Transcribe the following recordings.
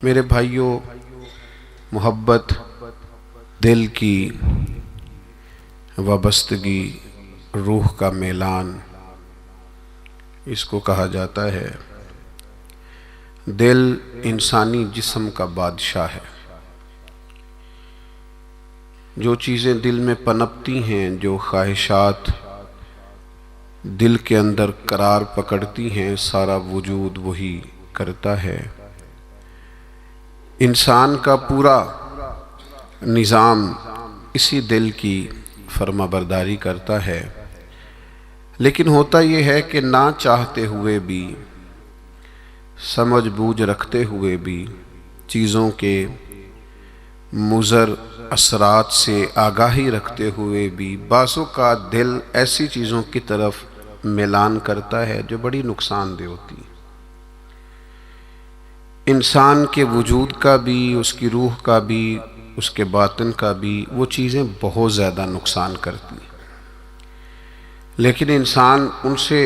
میرے بھائیوں، محبت دل کی وابستگی، روح کا میلان اس کو کہا جاتا ہے۔ دل انسانی جسم کا بادشاہ ہے۔ جو چیزیں دل میں پنپتی ہیں، جو خواہشات دل کے اندر قرار پکڑتی ہیں، سارا وجود وہی کرتا ہے۔ انسان کا پورا نظام اسی دل کی فرما برداری کرتا ہے، لیکن ہوتا یہ ہے کہ نہ چاہتے ہوئے بھی، سمجھ بوجھ رکھتے ہوئے بھی، چیزوں کے مضر اثرات سے آگاہی رکھتے ہوئے بھی بعض اوقات دل ایسی چیزوں کی طرف میلان کرتا ہے جو بڑی نقصان دہ ہوتی ہیں۔ انسان کے وجود کا بھی، اس کی روح کا بھی، اس کے باطن کا بھی وہ چیزیں بہت زیادہ نقصان کرتی ہیں، لیکن انسان ان سے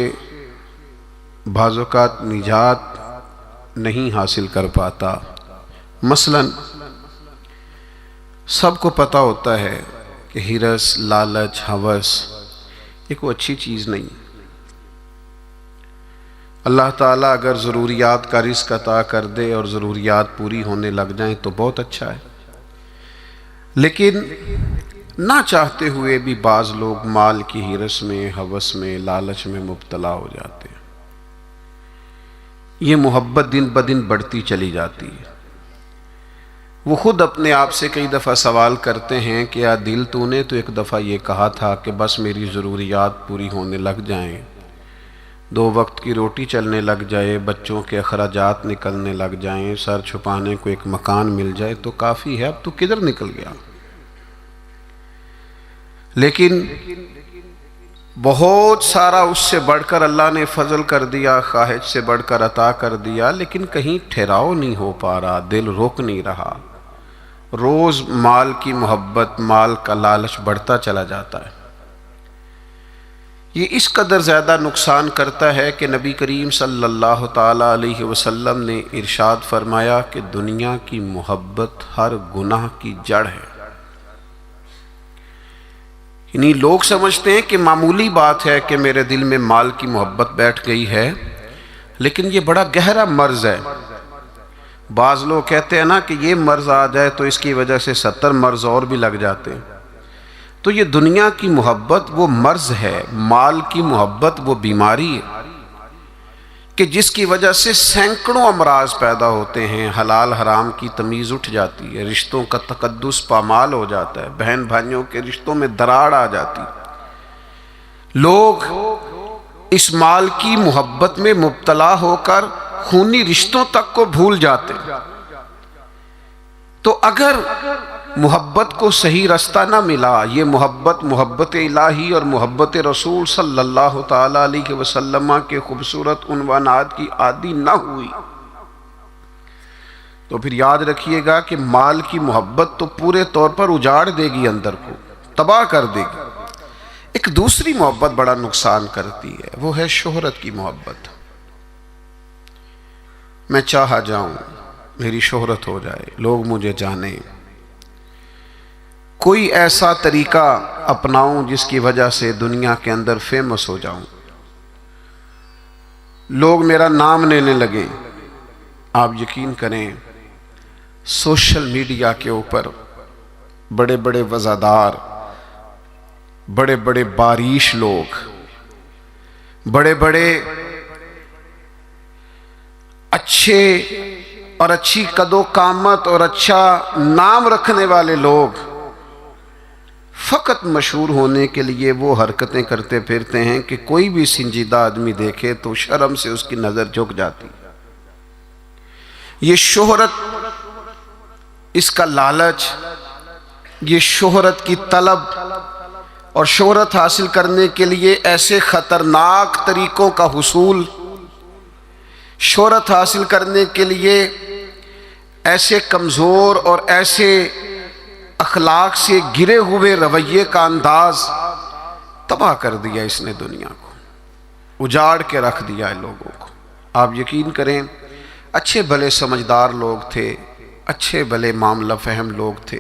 بعض اوقات نجات نہیں حاصل کر پاتا۔ مثلا سب کو پتہ ہوتا ہے کہ ہرس، لالچ، ہوس یہ کوئی اچھی چیز نہیں۔ اللہ تعالیٰ اگر ضروریات کا رزق عطا کر دے اور ضروریات پوری ہونے لگ جائیں تو بہت اچھا ہے، لیکن نہ چاہتے ہوئے بھی بعض لوگ مال کی ہرس میں، ہوس میں، لالچ میں مبتلا ہو جاتے ہیں۔ یہ محبت دن بدن بڑھتی چلی جاتی ہے۔ وہ خود اپنے آپ سے کئی دفعہ سوال کرتے ہیں کہ یا دل تو نے تو ایک دفعہ یہ کہا تھا کہ بس میری ضروریات پوری ہونے لگ جائیں، 2 وقت کی روٹی چلنے لگ جائے، بچوں کے اخراجات نکلنے لگ جائیں، سر چھپانے کو ایک مکان مل جائے تو کافی ہے، اب تو کدھر نکل گیا؟ لیکن بہت سارا اس سے بڑھ کر اللہ نے فضل کر دیا، خواہش سے بڑھ کر عطا کر دیا، لیکن کہیں ٹھہراؤ نہیں ہو پا رہا، دل روک نہیں رہا۔ روز مال کی محبت، مال کا لالچ بڑھتا چلا جاتا ہے۔ یہ اس قدر زیادہ نقصان کرتا ہے کہ نبی کریم صلی اللہ تعالیٰ علیہ وسلم نے ارشاد فرمایا کہ دنیا کی محبت ہر گناہ کی جڑ ہے۔ یعنی لوگ سمجھتے ہیں کہ معمولی بات ہے کہ میرے دل میں مال کی محبت بیٹھ گئی ہے، لیکن یہ بڑا گہرا مرض ہے۔ بعض لوگ کہتے ہیں نا کہ یہ مرض آ جائے تو اس کی وجہ سے 70 مرض اور بھی لگ جاتے ہیں۔ تو یہ دنیا کی محبت وہ مرض ہے، مال کی محبت وہ بیماری ہے کہ جس کی وجہ سے سینکڑوں امراض پیدا ہوتے ہیں، حلال حرام کی تمیز اٹھ جاتی ہے، رشتوں کا تقدس پامال ہو جاتا ہے، بہن بھائیوں کے رشتوں میں دراڑ آ جاتی ہے۔ لوگ اس مال کی محبت میں مبتلا ہو کر خونی رشتوں تک کو بھول جاتے ہیں۔ تو اگر محبت کو صحیح رستہ نہ ملا، یہ محبت الہی اور محبت رسول صلی اللہ تعالیٰ علیہ وسلم کے خوبصورت عنوانات کی عادی نہ ہوئی، تو پھر یاد رکھیے گا کہ مال کی محبت تو پورے طور پر اجاڑ دے گی، اندر کو تباہ کر دے گی۔ ایک دوسری محبت بڑا نقصان کرتی ہے، وہ ہے شہرت کی محبت۔ میں چاہا جاؤں، میری شہرت ہو جائے، لوگ مجھے جانیں، کوئی ایسا طریقہ اپناؤں جس کی وجہ سے دنیا کے اندر فیمس ہو جاؤں، لوگ میرا نام لینے لگیں۔ آپ یقین کریں، سوشل میڈیا کے اوپر بڑے بڑے وزادار، بڑے بڑے باریش لوگ، بڑے بڑے اچھے اور اچھی قد و قامت اور اچھا نام رکھنے والے لوگ فقط مشہور ہونے کے لیے وہ حرکتیں کرتے پھرتے ہیں کہ کوئی بھی سنجیدہ آدمی دیکھے تو شرم سے اس کی نظر جھک جاتی۔ یہ شہرت، اس کا لالچ، یہ شہرت کی طلب اور شہرت حاصل کرنے کے لیے ایسے خطرناک طریقوں کا حصول، شہرت حاصل کرنے کے لیے ایسے کمزور اور ایسے اخلاق سے گرے ہوئے رویے کا انداز، تباہ کر دیا اس نے دنیا کو، اجاڑ کے رکھ دیا ہے لوگوں کو۔ آپ یقین کریں، اچھے بھلے سمجھدار لوگ تھے، اچھے بھلے معاملہ فہم لوگ تھے،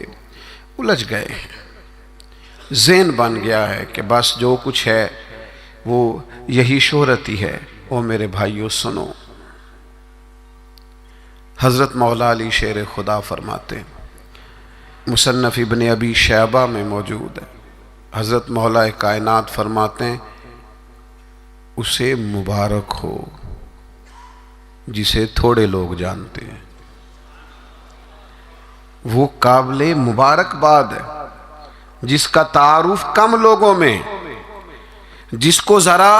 الجھ گئے ہیں۔ ذہن بن گیا ہے کہ بس جو کچھ ہے وہ یہی شہرت ہی ہے۔ او میرے بھائیو سنو، حضرت مولا علی شیر خدا فرماتے ہیں، مصنف ابن ابی شیبہ میں موجود ہے، حضرت مولا کائنات فرماتے ہیں اسے مبارک ہو جسے تھوڑے لوگ جانتے ہیں۔ وہ قابل مبارکباد ہے جس کا تعارف کم لوگوں میں، جس کو ذرا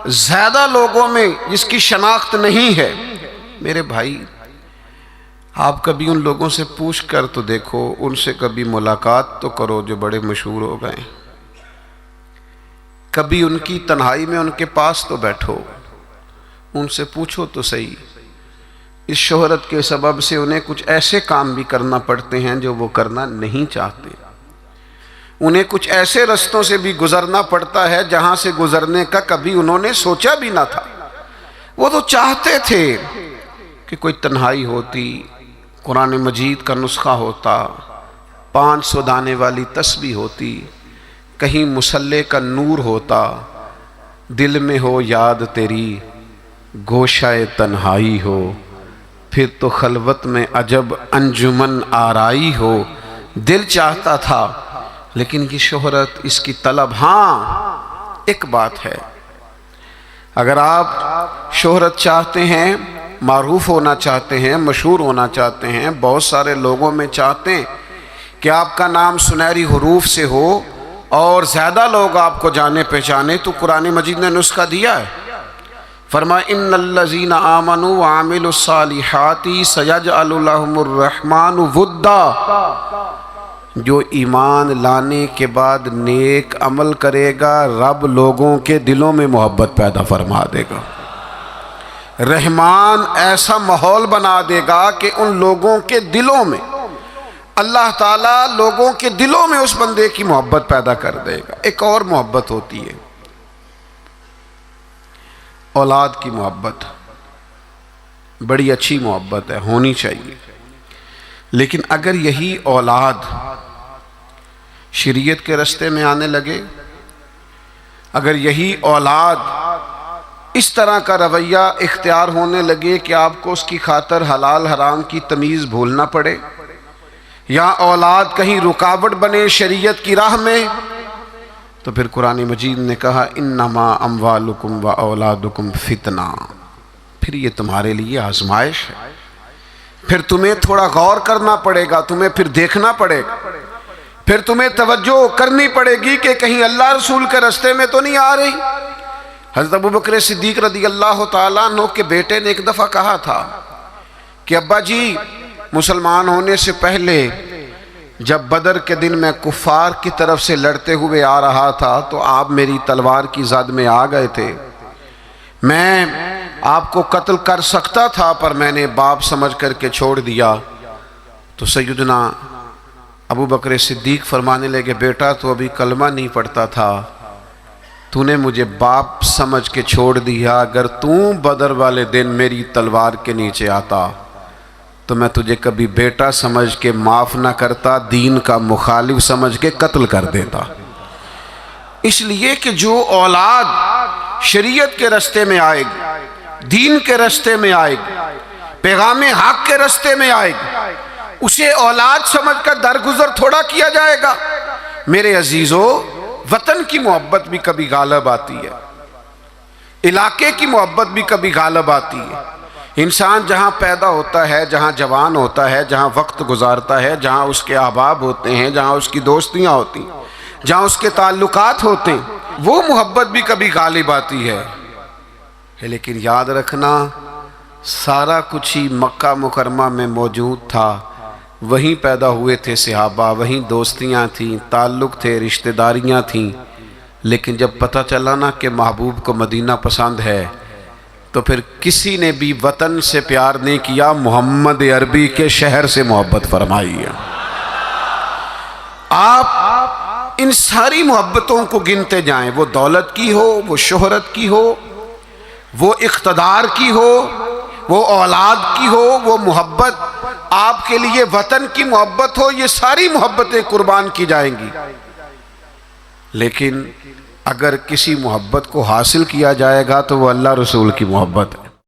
زیادہ لوگوں میں جس کی شناخت نہیں ہے۔ میرے بھائی، آپ کبھی ان لوگوں سے پوچھ کر تو دیکھو، ان سے کبھی ملاقات تو کرو جو بڑے مشہور ہو گئے، کبھی ان کی تنہائی میں ان کے پاس تو بیٹھو، ان سے پوچھو تو صحیح۔ اس شہرت کے سبب سے انہیں کچھ ایسے کام بھی کرنا پڑتے ہیں جو وہ کرنا نہیں چاہتے، انہیں کچھ ایسے رستوں سے بھی گزرنا پڑتا ہے جہاں سے گزرنے کا کبھی انہوں نے سوچا بھی نہ تھا۔ وہ تو چاہتے تھے کہ کوئی تنہائی ہوتی، قرآن مجید کا نسخہ ہوتا، 500 دانے والی تسبیح ہوتی، کہیں مصلے کا نور ہوتا، دل میں ہو یاد تیری گوشہ تنہائی ہو، پھر تو خلوت میں عجب انجمن آرائی ہو۔ دل چاہتا تھا، لیکن یہ شہرت، اس کی طلب، ہاں ایک بات ہے، اگر آپ شہرت چاہتے ہیں، معروف ہونا چاہتے ہیں، مشہور ہونا چاہتے ہیں، بہت سارے لوگوں میں چاہتے ہیں کہ آپ کا نام سنہری حروف سے ہو اور زیادہ لوگ آپ کو جانے پہچانے، تو قرآن مجید نے نسخہ دیا ہے۔ فرمایا ان الذین آمنوا وعملوا الصالحات سیجعل لهم الرحمن ودا، جو ایمان لانے کے بعد نیک عمل کرے گا رب لوگوں کے دلوں میں محبت پیدا فرما دے گا، رحمان ایسا ماحول بنا دے گا کہ ان لوگوں کے دلوں میں اللہ تعالیٰ لوگوں کے دلوں میں اس بندے کی محبت پیدا کر دے گا۔ ایک اور محبت ہوتی ہے، اولاد کی محبت، بڑی اچھی محبت ہے، ہونی چاہیے، لیکن اگر یہی اولاد شریعت کے راستے میں آنے لگے، اگر یہی اولاد اس طرح کا رویہ اختیار ہونے لگے کہ آپ کو اس کی خاطر حلال حرام کی تمیز بھولنا پڑے، یا اولاد کہیں رکاوٹ بنے شریعت کی راہ میں، تو پھر قرآن مجید نے کہا انما اموالکم و اولادکم فتنہ، پھر یہ تمہارے لیے آزمائش ہے، پھر تمہیں تھوڑا غور کرنا پڑے گا، تمہیں پھر دیکھنا پڑے گا، پھر تمہیں توجہ کرنی پڑے گی کہ کہیں اللہ رسول کے راستے میں تو نہیں آ رہی۔ حضرت ابوبکر صدیق رضی اللہ تعالیٰ عنہ کے بیٹے نے ایک دفعہ کہا تھا کہ ابا جی، مسلمان ہونے سے پہلے جب بدر کے دن میں کفار کی طرف سے لڑتے ہوئے آ رہا تھا تو آپ میری تلوار کی زد میں آ گئے تھے، میں آپ کو قتل کر سکتا تھا پر میں نے باپ سمجھ کر کے چھوڑ دیا۔ تو سیدنا ابو بکر صدیق فرمانے لگے بیٹا تو ابھی کلمہ نہیں پڑھتا تھا، تو نے مجھے باپ سمجھ کے چھوڑ دیا، اگر تو بدر والے دن میری تلوار کے نیچے آتا تو میں تجھے کبھی بیٹا سمجھ کے معاف نہ کرتا، دین کا مخالف سمجھ کے قتل کر دیتا۔ اس لیے کہ جو اولاد شریعت کے راستے میں آئے گی، دین کے راستے میں آئے گی، پیغام حق کے راستے میں آئے گی، اسے اولاد سمجھ کر درگزر تھوڑا کیا جائے گا۔ میرے عزیزو، وطن کی محبت بھی کبھی غالب آتی ہے، علاقے کی محبت بھی کبھی غالب آتی ہے۔ انسان جہاں پیدا ہوتا ہے، جہاں جوان ہوتا ہے، جہاں وقت گزارتا ہے، جہاں اس کے احباب ہوتے ہیں، جہاں اس کی دوستیاں ہوتی ہیں، جہاں اس کے تعلقات ہوتے ہیں، وہ محبت بھی کبھی غالب آتی ہے۔ لیکن یاد رکھنا، سارا کچھ ہی مکہ مکرمہ میں موجود تھا، وہیں پیدا ہوئے تھے صحابہ، وہیں دوستیاں تھیں، تعلق تھے، رشتہ داریاں تھیں، لیکن جب پتہ چلا نا کہ محبوب کو مدینہ پسند ہے تو پھر کسی نے بھی وطن سے پیار نہیں کیا، محمد عربی کے شہر سے محبت فرمائی ہے۔ آپ ان ساری محبتوں کو گنتے جائیں، وہ دولت کی ہو، وہ شہرت کی ہو، وہ اقتدار کی ہو، وہ اولاد کی ہو، وہ محبت آپ کے لیے وطن کی محبت ہو، یہ ساری محبتیں قربان کی جائیں گی۔ لیکن اگر کسی محبت کو حاصل کیا جائے گا تو وہ اللہ رسول کی محبت ہے۔